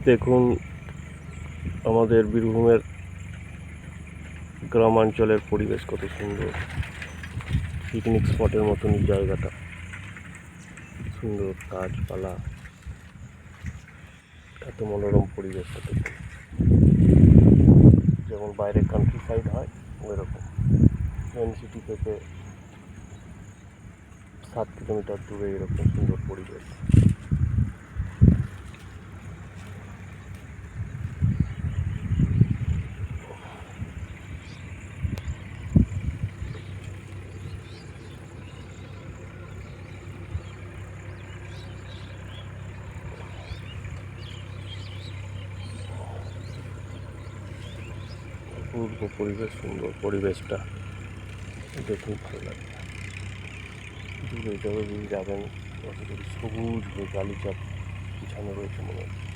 দেখুন আমাদের বীরভূমের গ্রামাঞ্চলের পরিবেশ কত সুন্দর। পিকনিক স্পটের মতনই জায়গাটা, সুন্দর গাছপালা, এত মনোরম পরিবেশটা দেখুন। যেমন বাইরে কান্ট্রি সাইড হয় ওইরকম। মেন সিটি থেকে 7 কিলোমিটার দূরে এরকম সুন্দর পরিবেশ। অপূর্ব পরিবেশ, সুন্দর পরিবেশটা দেখুন, ভালো লাগে। দূরে যতদূর যাবেন ততদূর সবুজ হয়ে গালিচা বিছানো রয়েছে মনে হচ্ছে।